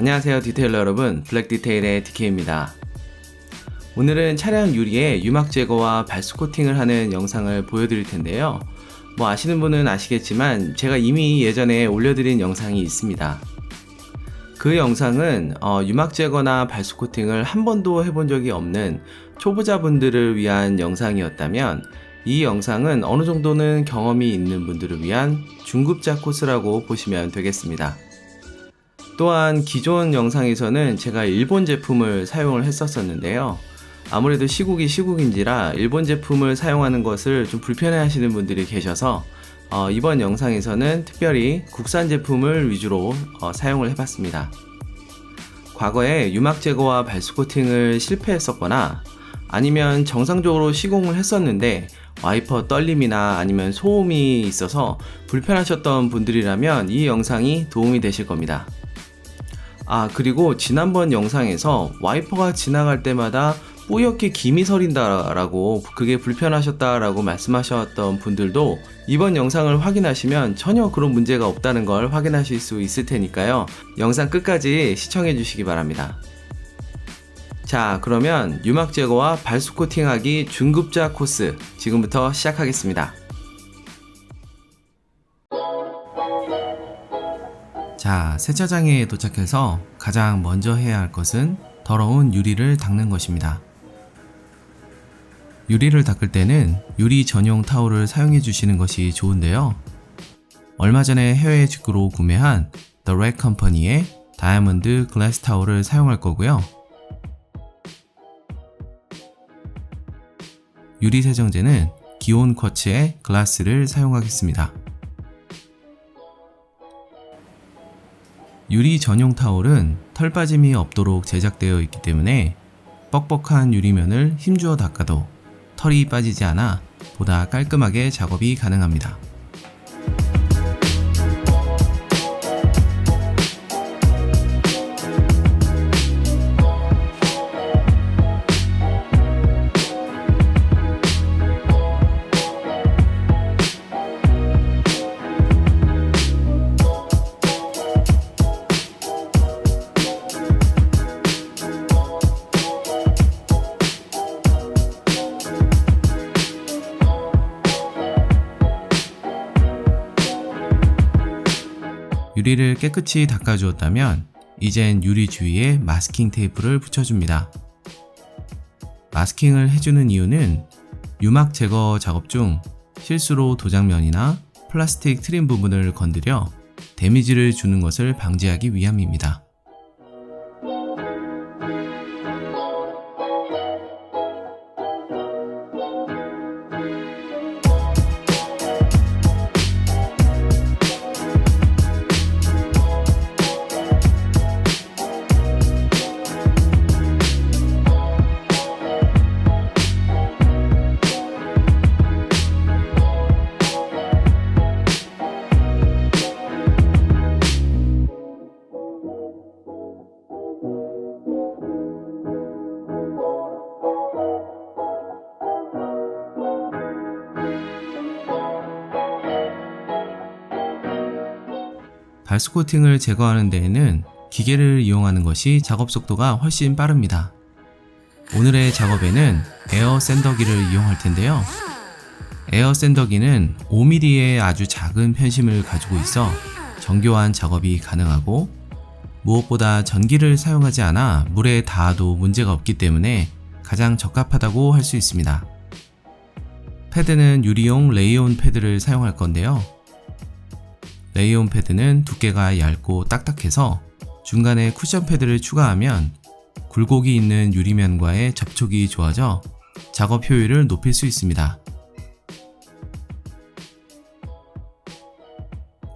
안녕하세요 디테일러 여러분, 블랙디테일의 DK입니다. 오늘은 차량 유리에 유막 제거와 발수 코팅을 하는 영상을 보여드릴 텐데요. 아시는 분은 아시겠지만 제가 이미 예전에 올려드린 영상이 있습니다. 그 영상은 유막 제거나 발수 코팅을 한 번도 해본 적이 없는 초보자분들을 위한 영상이었다면, 이 영상은 어느 정도는 경험이 있는 분들을 위한 중급자 코스라고 보시면 되겠습니다. 또한 기존 영상에서는 제가 일본 제품을 사용을 했었는데요. 아무래도 시국이 시국인지라 일본 제품을 사용하는 것을 좀 불편해 하시는 분들이 계셔서 이번 영상에서는 특별히 국산 제품을 위주로 사용을 해봤습니다. 과거에 유막 제거와 발수 코팅을 실패했었거나 아니면 정상적으로 시공을 했었는데 와이퍼 떨림이나 아니면 소음이 있어서 불편하셨던 분들이라면 이 영상이 도움이 되실 겁니다. 그리고 지난번 영상에서 와이퍼가 지나갈 때마다 뿌옇게 김이 서린다 라고, 그게 불편하셨다 라고 말씀하셨던 분들도 이번 영상을 확인하시면 전혀 그런 문제가 없다는 걸 확인하실 수 있을 테니까요, 영상 끝까지 시청해 주시기 바랍니다. 자, 그러면 유막 제거와 발수 코팅하기 중급자 코스 지금부터 시작하겠습니다. 자, 세차장에 도착해서 가장 먼저 해야 할 것은 더러운 유리를 닦는 것입니다. 유리를 닦을 때는 유리 전용 타올을 사용해 주시는 것이 좋은데요. 얼마 전에 해외 직구로 구매한 The Rag 컴퍼니의 다이아몬드 글래스 타올을 사용할 거고요. 유리 세정제는 기온 쿼츠의 글라스를 사용하겠습니다. 유리 전용 타올은 털 빠짐이 없도록 제작되어 있기 때문에 뻑뻑한 유리면을 힘주어 닦아도 털이 빠지지 않아 보다 깔끔하게 작업이 가능합니다. 유리를 깨끗이 닦아주었다면 이젠 유리 주위에 마스킹 테이프를 붙여줍니다. 마스킹을 해주는 이유는 유막 제거 작업 중 실수로 도장면이나 플라스틱 트림 부분을 건드려 데미지를 주는 것을 방지하기 위함입니다. 발수 코팅을 제거하는 데에는 기계를 이용하는 것이 작업 속도가 훨씬 빠릅니다. 오늘의 작업에는 에어 샌더기를 이용할 텐데요. 에어 샌더기는 5mm의 아주 작은 편심을 가지고 있어 정교한 작업이 가능하고, 무엇보다 전기를 사용하지 않아 물에 닿아도 문제가 없기 때문에 가장 적합하다고 할 수 있습니다. 패드는 유리용 레이온 패드를 사용할 건데요. 레이온 패드는 두께가 얇고 딱딱해서 중간에 쿠션 패드를 추가하면 굴곡이 있는 유리면과의 접촉이 좋아져 작업 효율을 높일 수 있습니다.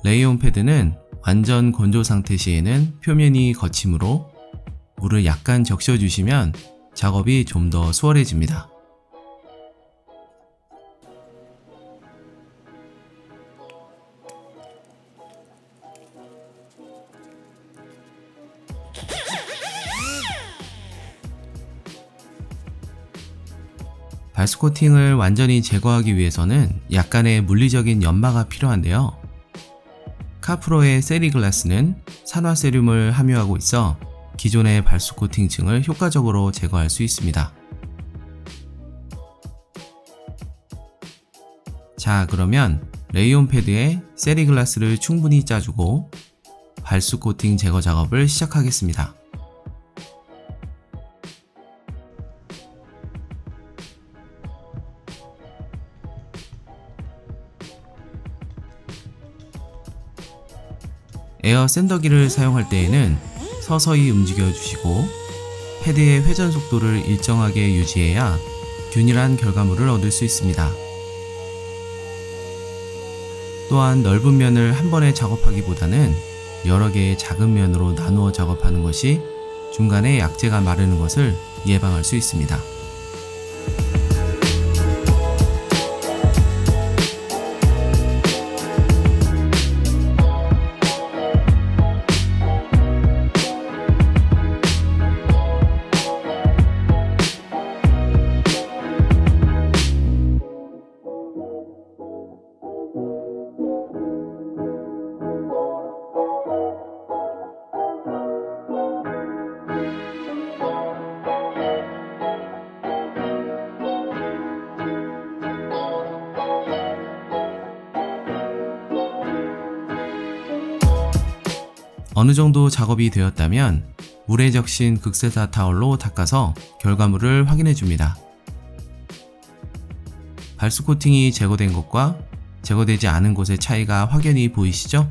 레이온 패드는 완전 건조 상태 시에는 표면이 거치므로 물을 약간 적셔주시면 작업이 좀 더 수월해집니다. 발수 코팅을 완전히 제거하기 위해서는 약간의 물리적인 연마가 필요한데요. 카프로의 세리글라스는 산화세륨을 함유하고 있어 기존의 발수 코팅층을 효과적으로 제거할 수 있습니다. 자, 그러면 레이온 패드에 세리글라스를 충분히 짜주고 발수 코팅 제거 작업을 시작하겠습니다. 에어 샌더기를 사용할 때에는 서서히 움직여 주시고 패드의 회전 속도를 일정하게 유지해야 균일한 결과물을 얻을 수 있습니다. 또한 넓은 면을 한 번에 작업하기보다는 여러 개의 작은 면으로 나누어 작업하는 것이 중간에 약재가 마르는 것을 예방할 수 있습니다. 어느 정도 작업이 되었다면 물에 적신 극세사 타월로 닦아서 결과물을 확인해 줍니다. 발수 코팅이 제거된 것과 제거되지 않은 곳의 차이가 확연히 보이시죠?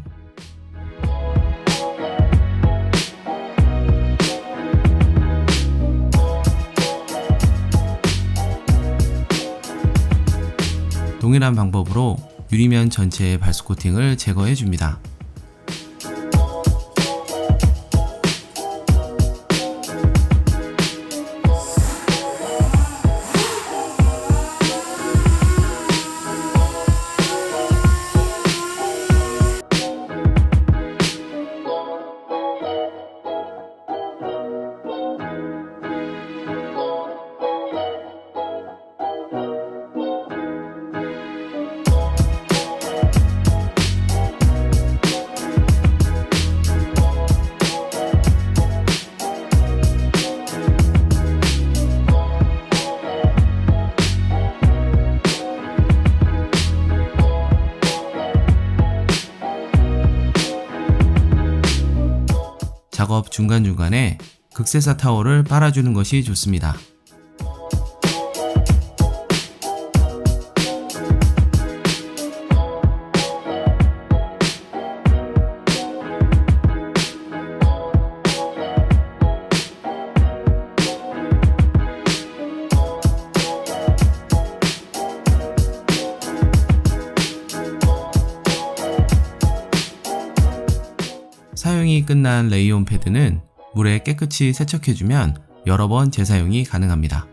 동일한 방법으로 유리면 전체의 발수 코팅을 제거해 줍니다. 작업 중간중간에 극세사 타월을 빨아주는 것이 좋습니다. 사용이 끝난 레이온 패드는 물에 깨끗이 세척해주면 여러 번 재사용이 가능합니다.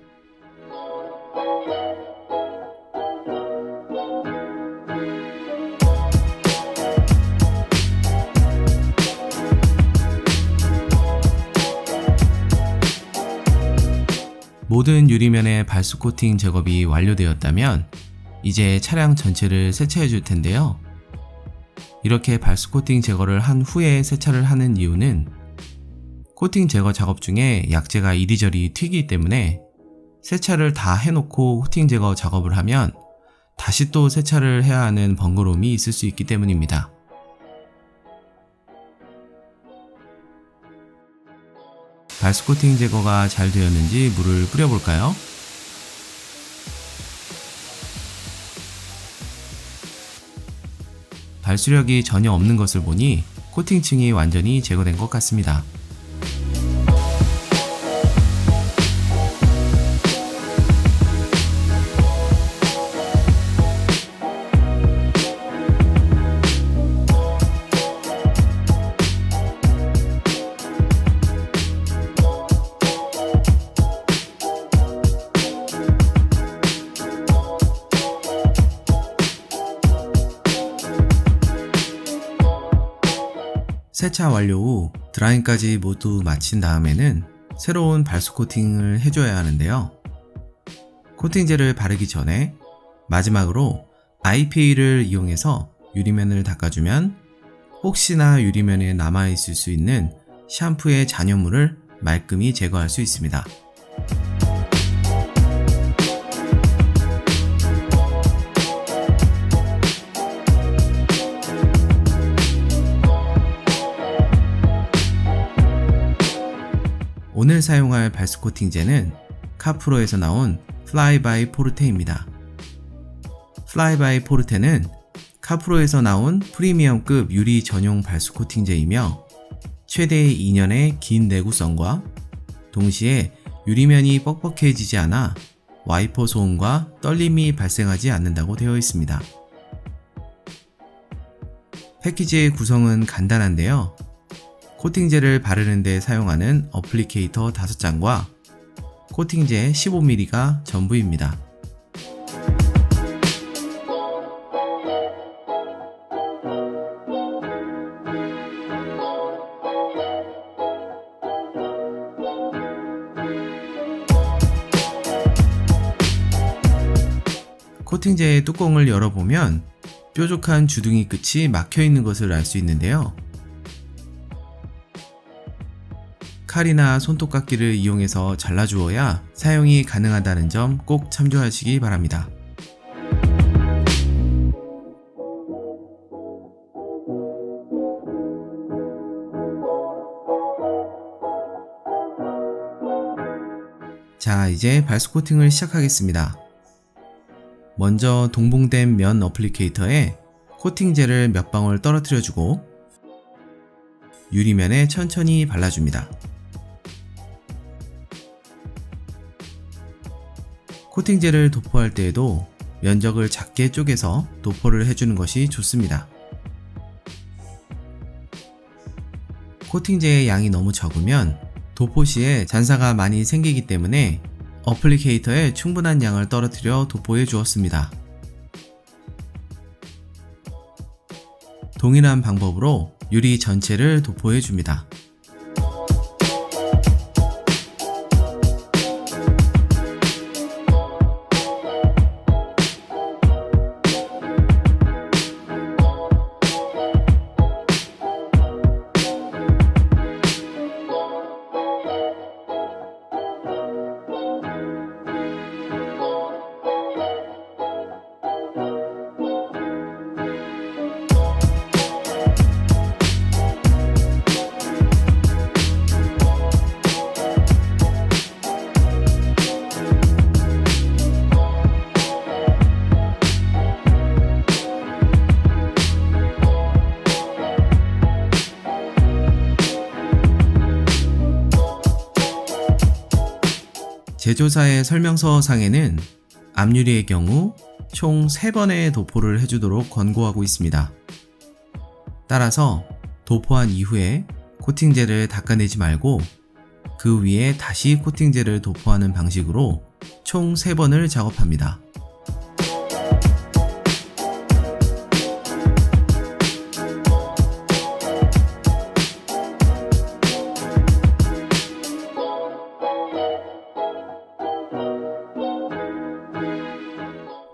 모든 유리면의 발수 코팅 작업이 완료되었다면 이제 차량 전체를 세차해 줄 텐데요. 이렇게 발수 코팅 제거를 한 후에 세차를 하는 이유는 코팅 제거 작업 중에 약재가 이리저리 튀기 때문에 세차를 다 해놓고 코팅 제거 작업을 하면 다시 또 세차를 해야 하는 번거로움이 있을 수 있기 때문입니다. 발수 코팅 제거가 잘 되었는지 물을 뿌려볼까요? 발수력이 전혀 없는 것을 보니 코팅층이 완전히 제거된 것 같습니다. 세차 완료 후 드라잉까지 모두 마친 다음에는 새로운 발수 코팅을 해줘야 하는데요. 코팅제를 바르기 전에 마지막으로 IPA를 이용해서 유리면을 닦아주면 혹시나 유리면에 남아있을 수 있는 샴푸의 잔여물을 말끔히 제거할 수 있습니다. 오늘 사용할 발수 코팅제는 카프로에서 나온 플라이 바이 포르테입니다. 플라이 바이 포르테는 카프로에서 나온 프리미엄급 유리 전용 발수 코팅제이며 최대 2년의 긴 내구성과 동시에 유리면이 뻑뻑해지지 않아 와이퍼 소음과 떨림이 발생하지 않는다고 되어 있습니다. 패키지의 구성은 간단한데요. 코팅제를 바르는 데 사용하는 어플리케이터 5장과 코팅제 15ml가 전부입니다. 코팅제의 뚜껑을 열어보면 뾰족한 주둥이 끝이 막혀 있는 것을 알 수 있는데요. 칼이나 손톱깎이를 이용해서 잘라주어야 사용이 가능하다는 점 꼭 참조하시기 바랍니다. 자, 이제 발수 코팅을 시작하겠습니다. 먼저 동봉된 면 어플리케이터에 코팅제를 몇 방울 떨어뜨려주고 유리면에 천천히 발라줍니다. 코팅제를 도포할 때에도 면적을 작게 쪼개서 도포를 해주는 것이 좋습니다. 코팅제의 양이 너무 적으면 도포 시에 잔사가 많이 생기기 때문에 어플리케이터에 충분한 양을 떨어뜨려 도포해 주었습니다. 동일한 방법으로 유리 전체를 도포해 줍니다. 제조사의 설명서 상에는 앞유리의 경우 총 3번의 도포를 해주도록 권고하고 있습니다. 따라서 도포한 이후에 코팅제를 닦아내지 말고 그 위에 다시 코팅제를 도포하는 방식으로 총 3번을 작업합니다.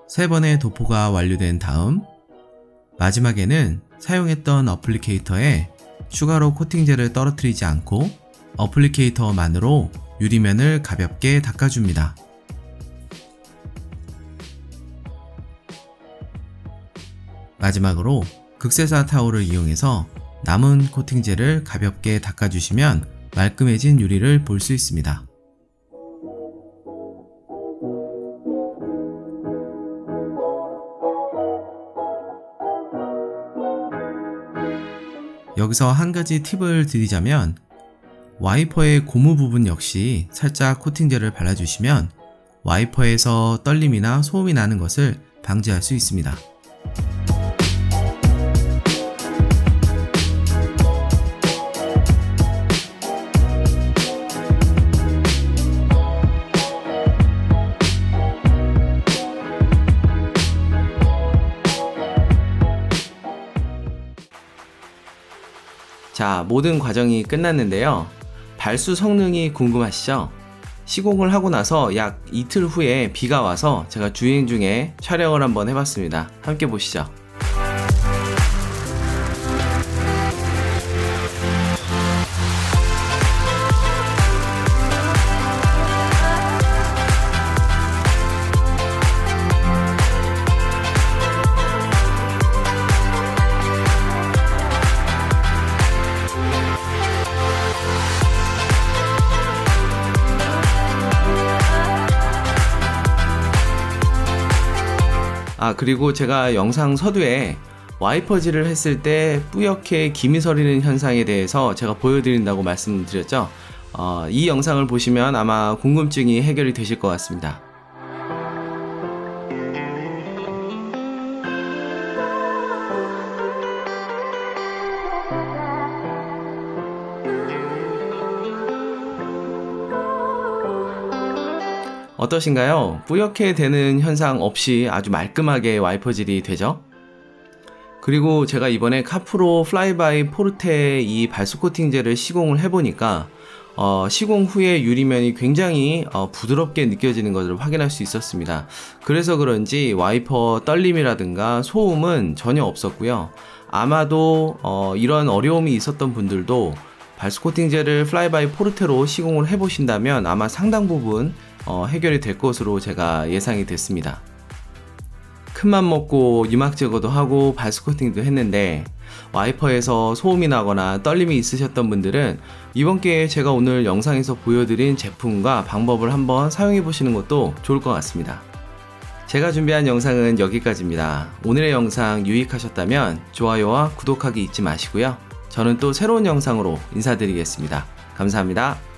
세 번의 도포가 완료된 다음 마지막에는 사용했던 어플리케이터에 추가로 코팅제를 떨어뜨리지 않고 어플리케이터만으로 유리면을 가볍게 닦아줍니다. 마지막으로 극세사 타올을 이용해서 남은 코팅제를 가볍게 닦아주시면 말끔해진 유리를 볼 수 있습니다. 여기서 한 가지 팁을 드리자면 와이퍼의 고무 부분 역시 살짝 코팅제를 발라주시면 와이퍼에서 떨림이나 소음이 나는 것을 방지할 수 있습니다. 자, 모든 과정이 끝났는데요. 발수 성능이 궁금하시죠? 시공을 하고 나서 약 이틀 후에 비가 와서 제가 주행 중에 촬영을 한번 해봤습니다. 함께 보시죠. 그리고 제가 영상 서두에 와이퍼질을 했을 때 뿌옇게 김이 서리는 현상에 대해서 제가 보여드린다고 말씀드렸죠. 이 영상을 보시면 아마 궁금증이 해결이 되실 것 같습니다. 어떠신가요? 뿌옇게 되는 현상 없이 아주 말끔하게 와이퍼질이 되죠? 그리고 제가 이번에 카프로 플라이바이 포르테 이 발수 코팅제를 시공을 해보니까 시공 후에 유리면이 굉장히 부드럽게 느껴지는 것을 확인할 수 있었습니다. 그래서 그런지 와이퍼 떨림이라든가 소음은 전혀 없었고요. 아마도 이런 어려움이 있었던 분들도 발수 코팅제를 플라이바이 포르테로 시공을 해보신다면 아마 상당 부분 해결이 될 것으로 제가 예상이 됐습니다. 큰맘 먹고 유막 제거도 하고 발수 코팅도 했는데 와이퍼에서 소음이 나거나 떨림이 있으셨던 분들은 이번 기회에 제가 오늘 영상에서 보여드린 제품과 방법을 한번 사용해 보시는 것도 좋을 것 같습니다. 제가 준비한 영상은 여기까지입니다. 오늘의 영상 유익하셨다면 좋아요와 구독하기 잊지 마시고요. 저는 또 새로운 영상으로 인사드리겠습니다. 감사합니다.